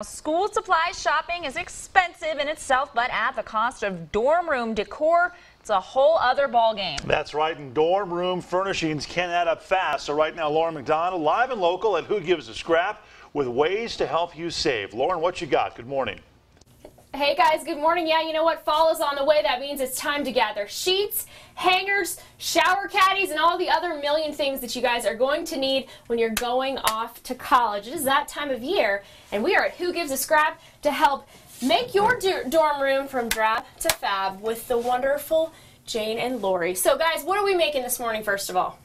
School supply shopping is expensive in itself, but at the cost of dorm room decor, it's a whole other ballgame. That's right, and dorm room furnishings can add up fast. So right now, Lauren McDonald, live and local at Who Gives a Scrap with ways to help you save. Lauren, what you got? Good morning. Hey guys, good morning. Yeah, you know what? Fall is on the way. That means it's time to gather sheets, hangers, shower caddies, and all the other million things that you guys are going to need when you're going off to college. It is that time of year, and we are at Who Gives a Scrap to help make your dorm room from drab to fab with the wonderful Jane and Lori. So guys, what are we making this morning, first of all?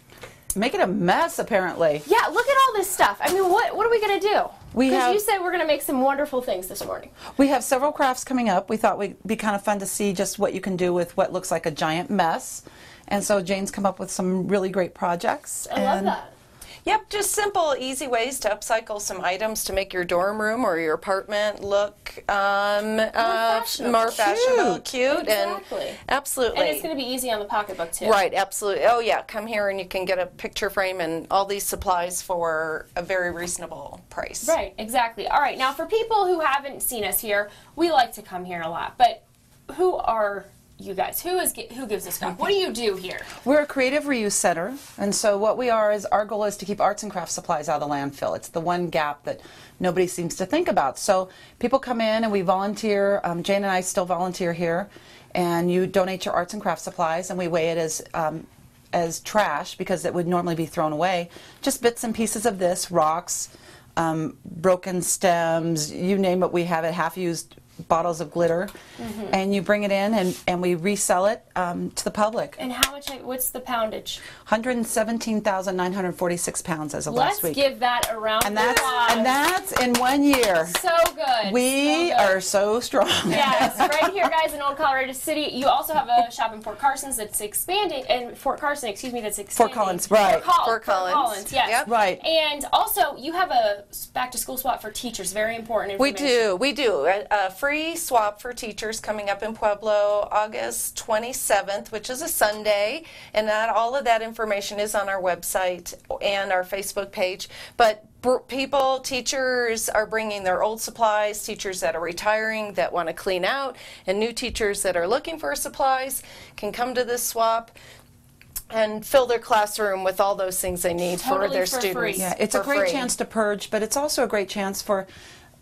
Making a mess, apparently. Yeah, look at all this stuff. I mean, what are we going to do? Because you said we're going to make some wonderful things this morning. We have several crafts coming up. We thought it'd be kind of fun to see just what you can do with what looks like a giant mess. And so Jane's come up with some really great projects. I love that. Yep, just simple, easy ways to upcycle some items to make your dorm room or your apartment look more fashionable, cute, exactly. And absolutely. And it's going to be easy on the pocketbook too. Right, absolutely. Oh yeah, come here and you can get a picture frame and all these supplies for a very reasonable price. Right, exactly. All right, now for people who haven't seen us here, we like to come here a lot, but who are you guys? Who gives a scrap? What do you do here? We're a creative reuse center, and so what we are is our goal is to keep arts and crafts supplies out of the landfill. It's the one gap that nobody seems to think about. So people come in and we volunteer. Jane and I still volunteer here, and you donate your arts and crafts supplies, and we weigh it as trash because it would normally be thrown away. Just bits and pieces of this, rocks, broken stems, you name it, we have it, half-used bottles of glitter, and you bring it in and we resell it to the public. And how much? What's the poundage? 117,946 pounds as of last week. Let's give that a round of applause. And that's in 1 year. So good. We are so strong. Yes, right here, guys, in Old Colorado City. You also have a shop in Fort Carson that's expanding, and Fort Carson, excuse me, that's expanding. Fort Collins, right. Fort Collins, yes. Yep. Right. And also, you have a back-to-school swap for teachers. Very important information. We do. A free swap for teachers coming up in Pueblo August 27th, which is a Sunday, and all of that information is on our website and our Facebook page. But teachers are bringing their old supplies, teachers that are retiring that want to clean out, and new teachers that are looking for supplies can come to this swap and fill their classroom with all those things they need for their students. Free. Yeah, it's a great chance to purge, but it's also a great chance for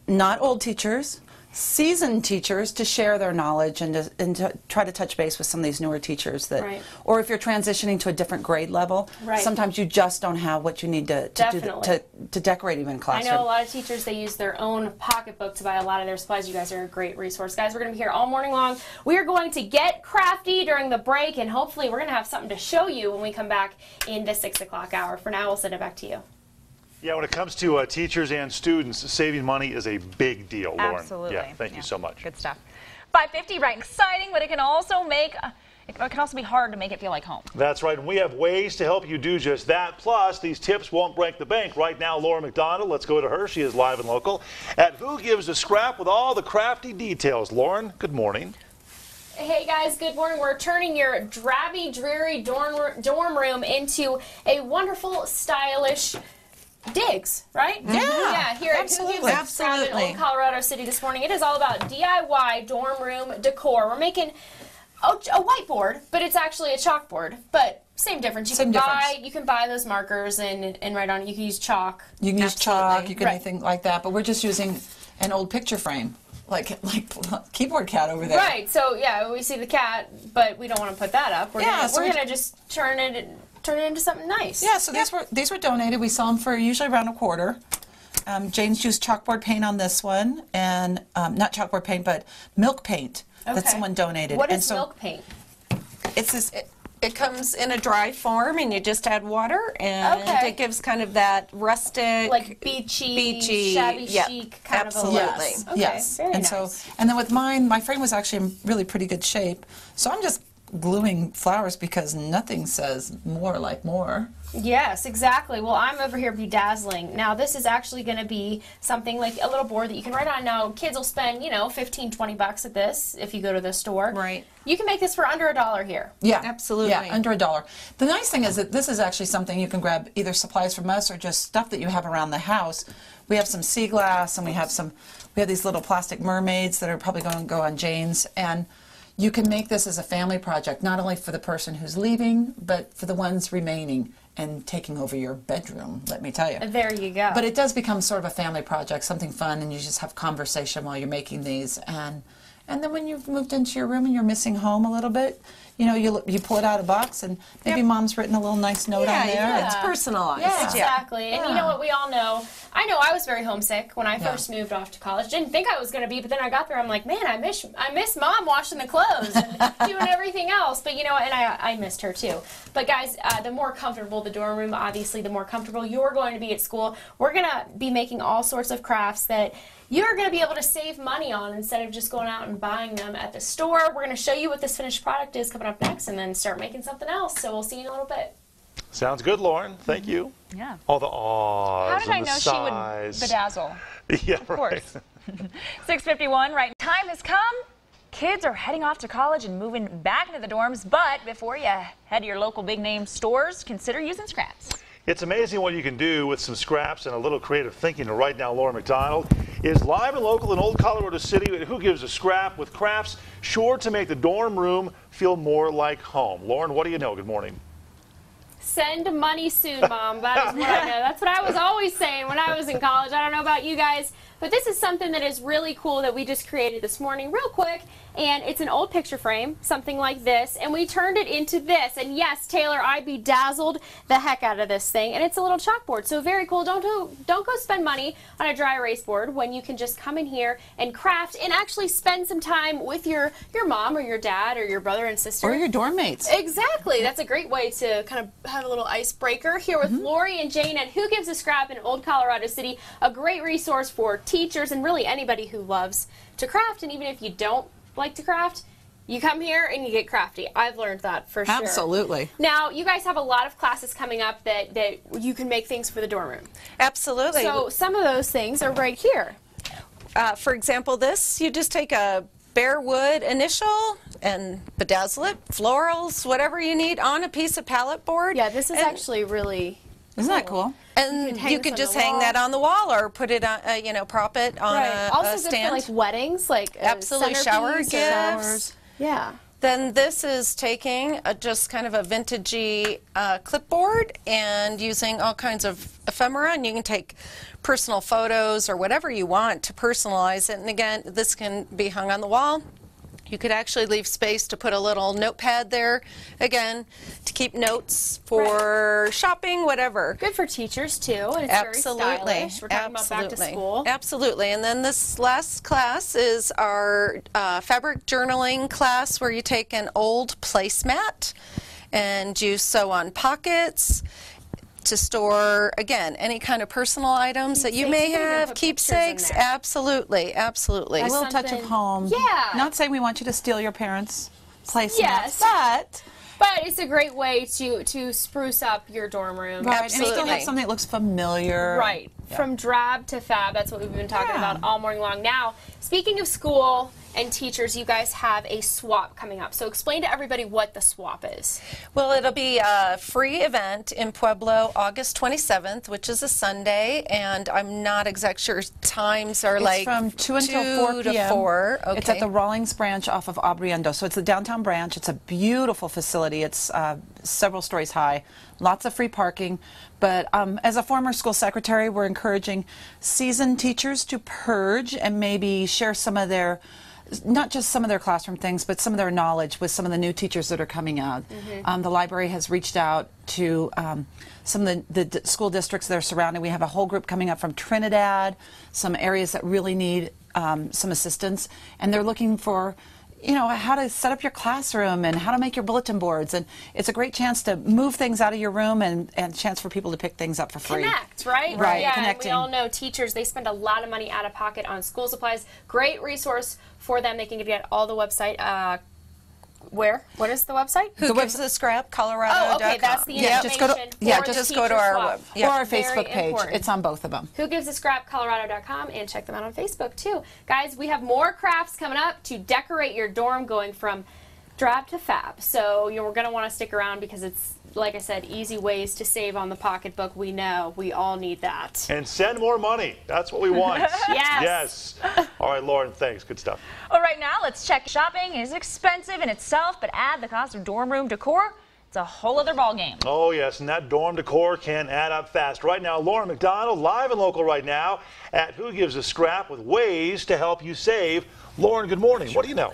not old teachers, seasoned teachers to share their knowledge and to try to touch base with some of these newer teachers that, or if you're transitioning to a different grade level, sometimes you just don't have what you need to decorate even a classroom. I know a lot of teachers, they use their own pocketbook to buy a lot of their supplies. You guys are a great resource. Guys, we're going to be here all morning long. We are going to get crafty during the break, and hopefully we're going to have something to show you when we come back in the 6 o'clock hour. For now, we'll send it back to you. Yeah, when it comes to teachers and students, saving money is a big deal, Lauren. Absolutely. Yeah, thank you so much. Good stuff. 5:50, right? Exciting, but it can also be hard to make it feel like home. That's right, and we have ways to help you do just that. Plus, these tips won't break the bank. Right now, Lauren McDonald, let's go to her. She is live and local at Who Gives a Scrap with all the crafty details. Lauren, good morning. Hey guys, good morning. We're turning your drabby, dreary dorm room into a wonderful, stylish digs, right? Yeah, here at Who Gives a Scrap in Old Colorado City this morning. It is all about DIY dorm room decor. We're making a whiteboard, but it's actually a chalkboard, but same difference. You can buy those markers and write on it. You can use chalk. You can use chalk, you can anything like that, but we're just using an old picture frame. Like keyboard cat over there. Right, so yeah, we see the cat, but we don't want to put that up. We're gonna just turn it into something nice. Yeah, so these were donated. We sell them for usually around $25. Jane's used chalkboard paint on this one, and not chalkboard paint, but milk paint that someone donated. What is milk paint? It's this. It comes in a dry form, and you just add water, and it gives kind of that rustic, like beachy, shabby chic kind of a look. Yes, yes. Very nice. And then with mine, my frame was actually in really pretty good shape, so I'm just gluing flowers because nothing says more like more. Yes, exactly. Well, I'm over here bedazzling. Now, this is actually going to be something like a little board that you can write on. Now, kids will spend, you know, 15, 20 bucks at this if you go to the store. Right. You can make this for under $1 here. Yeah, absolutely. Yeah, under $1. The nice thing is that this is actually something you can grab either supplies from us or just stuff that you have around the house We have some sea glass, and we have these little plastic mermaids that are probably going to go on Jane's. And you can make this as a family project, not only for the person who's leaving, but for the ones remaining and taking over your bedroom, let me tell you. There you go. But it does become sort of a family project, something fun, and you just have conversation while you're making these. And then when you've moved into your room and you're missing home a little bit, you know, you pull it out of the box, and maybe Mom's written a little nice note on there. Yeah, it's personalized. Yeah, exactly. And you know what, we all know, I know I was very homesick when I first moved off to college. Didn't think I was going to be, but then I got there, I'm like, man, I miss Mom washing the clothes and doing everything else. But you know what, and I missed her too. But guys, the more comfortable the dorm room, obviously, the more comfortable you're going to be at school. We're going to be making all sorts of crafts that you're going to be able to save money on instead of just going out and buying them at the store. We're going to show you what this finished product is coming up next, and then start making something else. So we'll see you in a little bit. Sounds good, Lauren. Thank you. Yeah. All the awes. How did I and the know sighs. she would bedazzle? Yeah, Of course. 6:51, right? Time has come. Kids are heading off to college and moving back into the dorms, but before you head to your local big name stores, consider using scraps. It's amazing what you can do with some scraps and a little creative thinking. And right now, Lauren McDonald is live and local in Old Colorado City. Who gives a scrap with crafts sure to make the dorm room feel more like home? Lauren, what do you know? Good morning. Send money soon, Mom. That is what I know. That's what I was always saying when I was in college. I don't know about you guys, but this is something that is really cool that we just created this morning real quick. And it's an old picture frame, something like this, and we turned it into this. And yes, Taylor, I bedazzled the heck out of this thing, and it's a little chalkboard, so very cool. Don't go spend money on a dry erase board when you can just come in here and craft and actually spend some time with your mom or your dad or your brother and sister. Or your dorm mates. Exactly. That's a great way to kind of have a little icebreaker here with Lori and Jane at Who Gives a Scrap in Old Colorado City, a great resource for teachers and really anybody who loves to craft. And even if you don't like to craft, you come here and you get crafty. I've learned that for sure. Absolutely. Now, you guys have a lot of classes coming up that you can make things for the dorm room. Absolutely. So some of those things are right here. For example, this, you just take a bare wood initial and bedazzle it, florals, whatever you need on a piece of palette board. Yeah, this is actually really Isn't that cool? And hang you this could on just the hang wall. that on the wall or put it on, prop it on also a good stand. for like weddings, like Absolutely, shower centerpiece gifts. Yeah. Then this is taking just kind of a vintagey clipboard and using all kinds of ephemera, and you can take personal photos or whatever you want to personalize it. And again, this can be hung on the wall. You could actually leave space to put a little notepad there, again, to keep notes for shopping, whatever. Good for teachers too, and it's Absolutely. very stylish. We're talking about back to school. Absolutely. And then this last class is our fabric journaling class, where you take an old placemat and you sew on pockets to store, again, any kind of personal items that you may Keepsakes, you can have, put pictures in keepsakes. there. Absolutely, absolutely. A little touch of something- home. Yeah. Not saying we want you to steal your parents' placemats, Yes. But it's a great way to spruce up your dorm room. right, and still Absolutely. have something that looks familiar. Right. From drab to fab, that's what we've been talking Yeah. about all morning long. Now, speaking of school and teachers, you guys have a swap coming up. So explain to everybody what the swap is. Well, it'll be a free event in Pueblo, August 27th, which is a Sunday, and I'm not exact sure times are It's like from 2 until 4 to p.m. 4. Okay. It's at the Rawlings branch off of Abriendo. So it's the downtown branch. It's a beautiful facility. It's several stories high, lots of free parking. But as a former school secretary, we're encouraging seasoned teachers to purge and maybe share some of their, not just some of their classroom things, but some of their knowledge with some of the new teachers that are coming out. The library has reached out to some of the school districts that are surrounding. We have a whole group coming up from Trinidad, some areas that really need some assistance, and they're looking for how to set up your classroom and how to make your bulletin boards. And it's a great chance to move things out of your room and chance for people to pick things up for free. Connect, right? Right, Yeah, and we connecting. all know teachers, they spend a lot of money out of pocket on school supplies. Great resource for them. They can give you all the website. Where? What is the website? Who gives the scrap? Colorado.com. Oh, okay, that's the Yeah, information just go to- for yeah, the just go to teacher our swap. web. Yeah. Or our Very Facebook page. important. It's on both of them. Who Gives a Scrap, Colorado.com, and check them out on Facebook too. Guys, we have more crafts coming up to decorate your dorm, going from drab to fab. So you're going to want to stick around because it's, like I said, easy ways to save on the pocketbook. We know we all need that. And send more money. That's what we want. Yes. Yes. All right, Lauren, thanks. Good stuff. All right, now let's check. Shopping is expensive in itself, but add the cost of dorm room decor. It's a whole other ballgame. Oh, yes, and that dorm decor can add up fast. Right now, Lauren McDonald, live and local right now at Who Gives a Scrap with ways to help you save. Lauren, good morning. What do you know?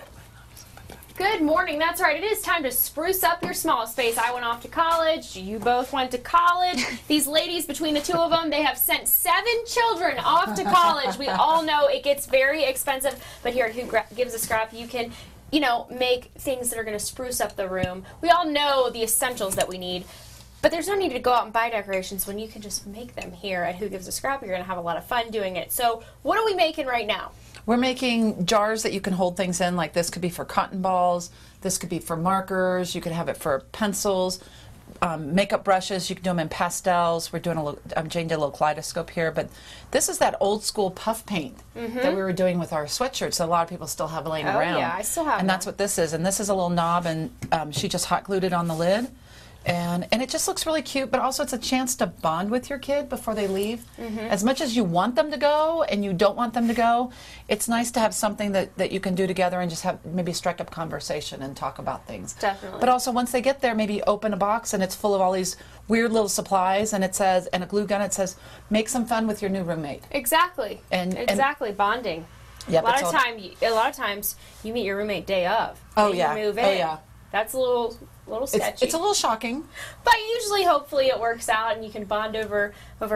Good morning. That's right. It is time to spruce up your small space. I went off to college. You both went to college. These ladies, between the two of them, they have sent 7 children off to college. We all know it gets very expensive, but here at Who Gives a Scrap, you can, you know, make things that are going to spruce up the room. We all know the essentials that we need, but there's no need to go out and buy decorations when you can just make them here at Who Gives a Scrap. You're going to have a lot of fun doing it. So what are we making right now? We're making jars that you can hold things in, like this could be for cotton balls, this could be for markers, you could have it for pencils, makeup brushes, you can do them in pastels. We're doing a little, Jane did a little kaleidoscope here, but this is that old school puff paint that we were doing with our sweatshirts that a lot of people still have laying around. Oh yeah, I still have And that's what this is, and this is a little knob, and she just hot glued it on the lid. And it just looks really cute, but also it's a chance to bond with your kid before they leave. As much as you want them to go and you don't want them to go, it's nice to have something that you can do together and just have maybe strike up conversation and talk about things. Definitely. But also once they get there, maybe open a box and it's full of all these weird little supplies, and it says, and a glue gun, it says, make some fun with your new roommate. Exactly. Exactly. Bonding. Yep, a lot of times you meet your roommate day of. Oh, and yeah. You move in. Oh, yeah. That's a little sketchy. It's a little shocking. But usually, hopefully, it works out and you can bond over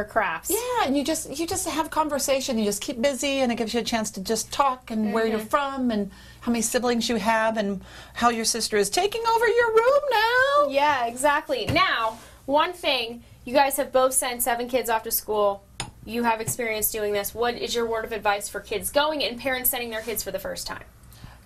crafts. Yeah, and you just have conversation. You just keep busy, and it gives you a chance to just talk and where you're from and how many siblings you have and how your sister is taking over your room now. Yeah, exactly. Now, one thing, you guys have both sent 7 kids off to school. You have experience doing this. What is your word of advice for kids going and parents sending their kids for the first time?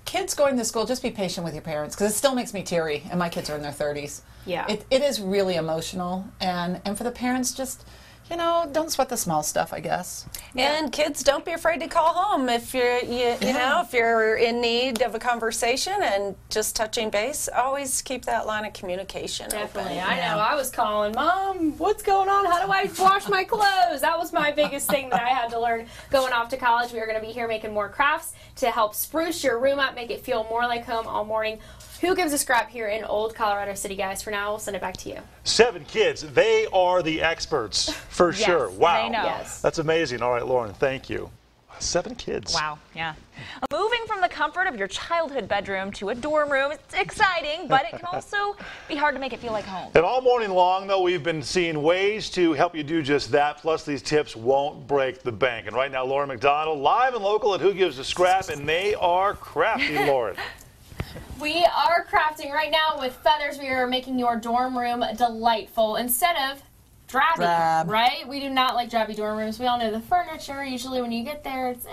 Kids going to school, just be patient with your parents, because it still makes me teary, and my kids are in their 30s. Yeah. It is really emotional, and for the parents, just, you know, don't sweat the small stuff, I guess. And kids, don't be afraid to call home if you're, you know, if you're in need of a conversation and just touching base. Always keep that line of communication Definitely. open. I know. I was calling, Mom, what's going on? How do I wash my clothes? That was my biggest thing that I had to learn going off to college. We are going to be here making more crafts to help spruce your room up, make it feel more like home all morning. Who Gives a Scrap here in Old Colorado City, guys. For now, we'll send it back to you. 7 kids. They are the experts, for Yes, sure. Wow. they know. Yes. That's amazing. All right, Lauren, thank you. 7 kids. Wow, yeah. Moving from the comfort of your childhood bedroom to a dorm room, it's exciting, but it can also be hard to make it feel like home. And all morning long, though, we've been seeing ways to help you do just that. Plus, these tips won't break the bank. And right now, Lauren McDonald, live and local at Who Gives a Scrap, and they are crafty, Lauren. We are crafting right now with feathers. We are making your dorm room delightful instead of drabby, right? We do not like drabby dorm rooms. We all know the furniture, usually when you get there, it's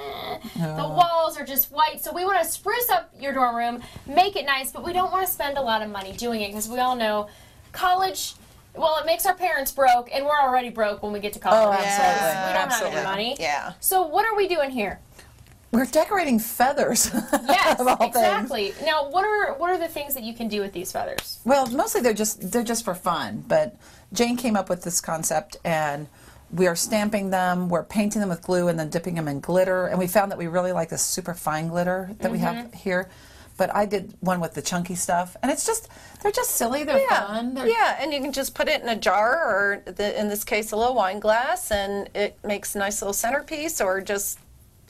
the walls are just white. So we want to spruce up your dorm room, make it nice, but we don't want to spend a lot of money doing it because we all know college, well, it makes our parents broke, and we're already broke when we get to college. Oh, absolutely. We don't have any money. Yeah. So what are we doing here? We're decorating feathers. Yes, of all exactly. things. Now, what are the things that you can do with these feathers? Well, mostly they're just for fun. But Jane came up with this concept, and we are stamping them. We're painting them with glue and then dipping them in glitter. And we found that we really like this super fine glitter that we have here. But I did one with the chunky stuff, and they're just silly. They're fun. Yeah, and you can just put it in a jar, or in this case, a little wine glass, and it makes a nice little centerpiece, or just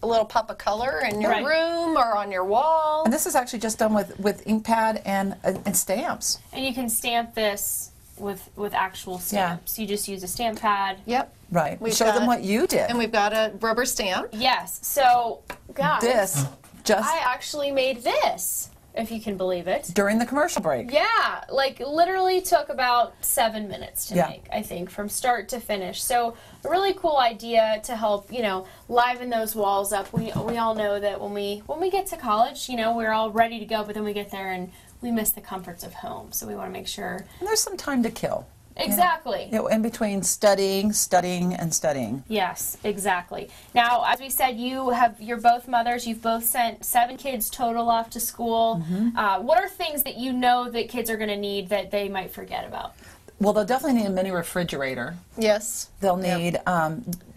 a little pop of color in your room or on your wall. And this is actually just done with ink pad and stamps. And you can stamp this with actual stamps. You just use a stamp pad. Yep. Right. Show them what you did. And we've got a rubber stamp. Yes. So, guys, I actually made this, if you can believe it. during the commercial break. Yeah, like literally took about 7 minutes to make, I think, from start to finish. So a really cool idea to help, you know, liven those walls up. We all know that when we get to college, you know, we're all ready to go, but then we get there and we miss the comforts of home. So we want to make sure. And there's some time to kill. Exactly. In between studying, and studying. Yes, exactly. Now, as we said, you're both mothers. You've both sent 7 kids total off to school. What are things that you know that kids are going to need that they might forget about? Well, they'll definitely need a mini refrigerator. Yes. They'll need,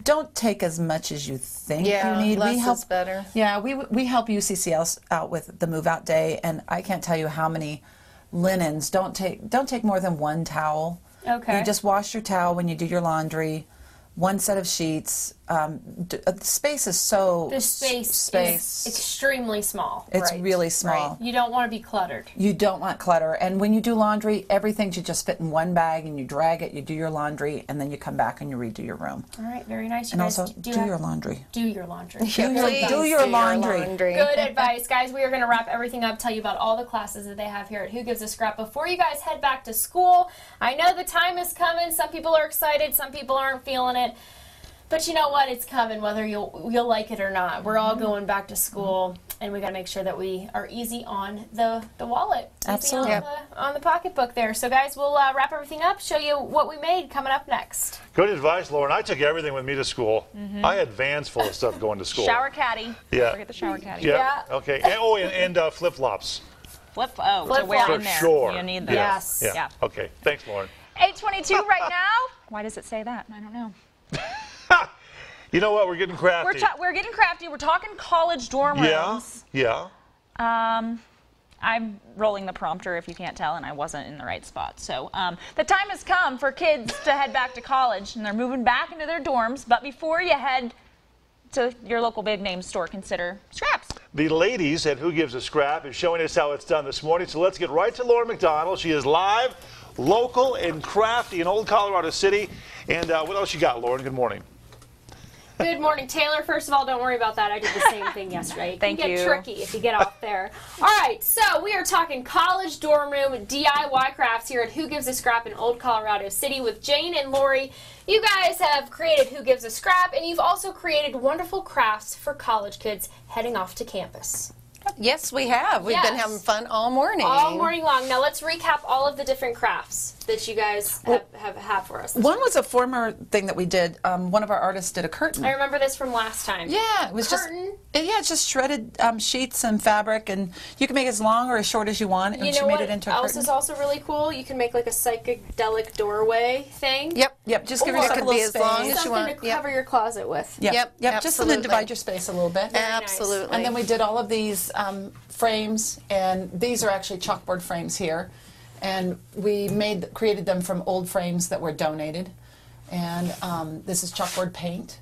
don't take as much as you think you need. Less is better. Yeah, we help UCCS out with the move out day, and I can't tell you how many linens. Don't take more than 1 towel. Okay. You just wash your towel when you do your laundry. 1 set of sheets. The space is so... The space is extremely small. It's right. really small. Right. You don't want to be cluttered. You don't want clutter. And when you do laundry, everything should just fit in 1 bag, and you drag it, you do your laundry, and then you come back and you redo your room. All right, very nice. You And guys also, do your laundry. Do your laundry. Do your laundry. Good advice, guys. We are going to wrap everything up, tell you about all the classes that they have here at Who Gives a Scrap. Before you guys head back to school, I know the time is coming. Some people are excited, some people aren't feeling it. But you know what? It's coming, whether you'll like it or not. We're all going back to school, and we got to make sure that we are easy on the wallet. Absolutely. Easy on the pocketbook there. So, guys, we'll wrap everything up, show you what we made coming up next. Good advice, Lauren. I took everything with me to school. I had vans full of stuff going to school. Shower caddy. Yeah. Forget the shower caddy. Yeah. Okay. And To flip-flops. wear For in there. sure. You need those. Yes. Yeah. Okay. Thanks, Lauren. 8:22 right now. Why does it say that? I don't know. You know what? We're getting crafty. We're getting crafty. We're talking college dorm rooms. Yeah. I'm rolling the prompter, if you can't tell, and I wasn't in the right spot. So the time has come for kids to head back to college, and they're moving back into their dorms. But before you head to your local big name store, consider scraps. The ladies at Who Gives a Scrap is showing us how it's done this morning. So let's get right to Lauren McDonald. She is live, local, and crafty in Old Colorado City. And what else you got, Lauren? Good morning. Good morning, Taylor. First of all, don't worry about that. I did the same thing yesterday. Thank you. It can get tricky if you get off there. All right, so we are talking college dorm room DIY crafts here at Who Gives a Scrap in Old Colorado City with Jane and Lori. You guys have created Who Gives a Scrap, and you've also created wonderful crafts for college kids heading off to campus. Yes, we have. We've been having fun all morning. All morning long. Now let's recap all of the different crafts that you guys have for us. One was a former thing that we did. One of our artists did a curtain. I remember this from last time. Yeah, it was Curtain. it's just shredded sheets and fabric, and you can make it as long or as short as you want. And You she know made what it into a else curtain. is also really cool? You can make like a psychedelic doorway thing. Yep, just give Or yourself it a could little be as space. long as you Something want. to cover your closet with. Yep, just to absolutely. divide your space a little bit. Absolutely. And then we did all of these frames, and these are actually chalkboard frames here. And we created them from old frames that were donated. And this is chalkboard paint.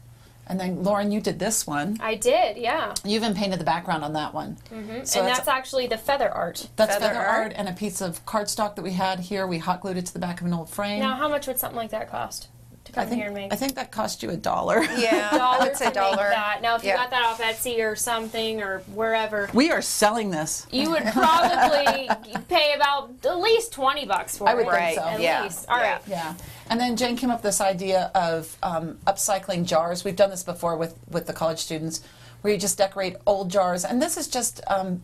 And then, Lauren, you did this one. I did, yeah. You even painted the background on that one. So And that's actually the feather art. That's feather art and a piece of cardstock that we had here. We hot glued it to the back of an old frame. Now, how much would something like that cost to come here and make? I think that cost you $1. Yeah, I would say to make $1. that. Now, if you Yeah. got that off Etsy or something or wherever, We are selling this. you would probably pay about at least $20 for it. I would think so. At Yeah. least. All right. Yeah. And then Jane came up with this idea of upcycling jars. We've done this before with the college students, where you just decorate old jars. And this is just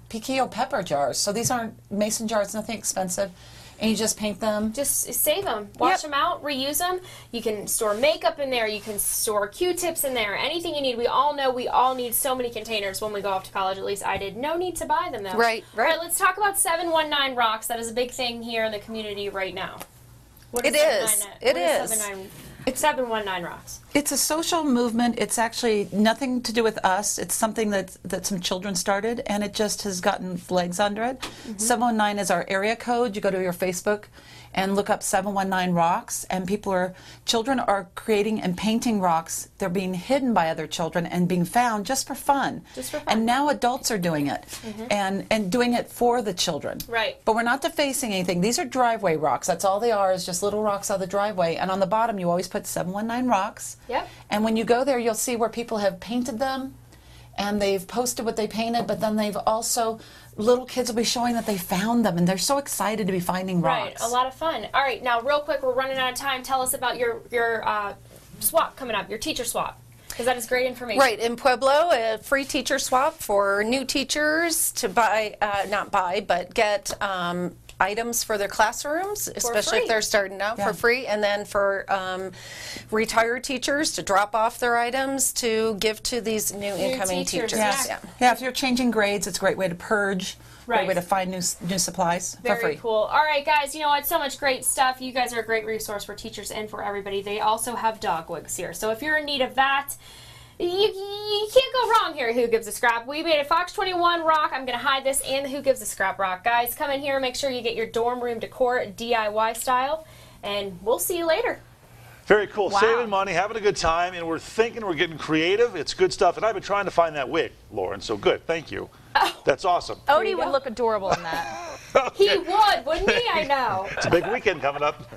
piquillo pepper jars. So these aren't mason jars, nothing expensive. And you just paint them. Just save them. Wash them out, reuse them. You can store makeup in there. You can store Q-tips in there. Anything you need. We all know we all need so many containers when we go off to college. At least I did. No need to buy them, though. Right. All right, let's talk about 719 Rocks. That is a big thing here in the community right now. What It is. It is. 719 Rocks. It's a social movement. It's actually nothing to do with us. It's something that some children started, and it just has gotten legs under it. 719 is our area code. You go to your Facebook and look up 719 Rocks, and children are creating and painting rocks. They're being hidden by other children and being found just for fun. Just for fun. And now adults are doing it, and doing it for the children. Right. But we're not defacing anything. These are driveway rocks. That's all they are, is just little rocks out of the driveway. And on the bottom, you always put 719 Rocks. Yep. And when you go there, you'll see where people have painted them, and they've posted what they painted, but then they've also, little kids will be showing that they found them, and they're so excited to be finding rocks. Right, a lot of fun. All right, now real quick, we're running out of time. Tell us about your swap coming up, your teacher swap, because that is great information. Right, in Pueblo, a free teacher swap for new teachers to buy, not buy, but get items for their classrooms, especially free. if they're starting out for free, and then for retired teachers to drop off their items to give to these new incoming teachers, teachers. yeah. Yeah, if you're changing grades, it's a great way to purge, Right. great way to find new supplies for free. Very cool. All right, guys, you know what? So much great stuff. You guys are a great resource for teachers and for everybody. They also have dog wigs here. So if you're in need of that, you can't go wrong here at Who Gives a Scrap. We made a FOX21 rock. I'm going to hide this and the Who Gives a Scrap rock. Guys, come in here. Make sure you get your dorm room decor DIY style. And we'll see you later. Very cool. Wow. Saving money, having a good time, and we're thinking, we're getting creative. It's good stuff. And I've been trying to find that wig, Lauren, so good. Thank you. That's awesome. Odie would look adorable in that. He would, wouldn't he? I know. It's a big weekend coming up.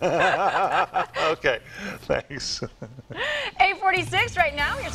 Okay, thanks. 8:46 right now. Here's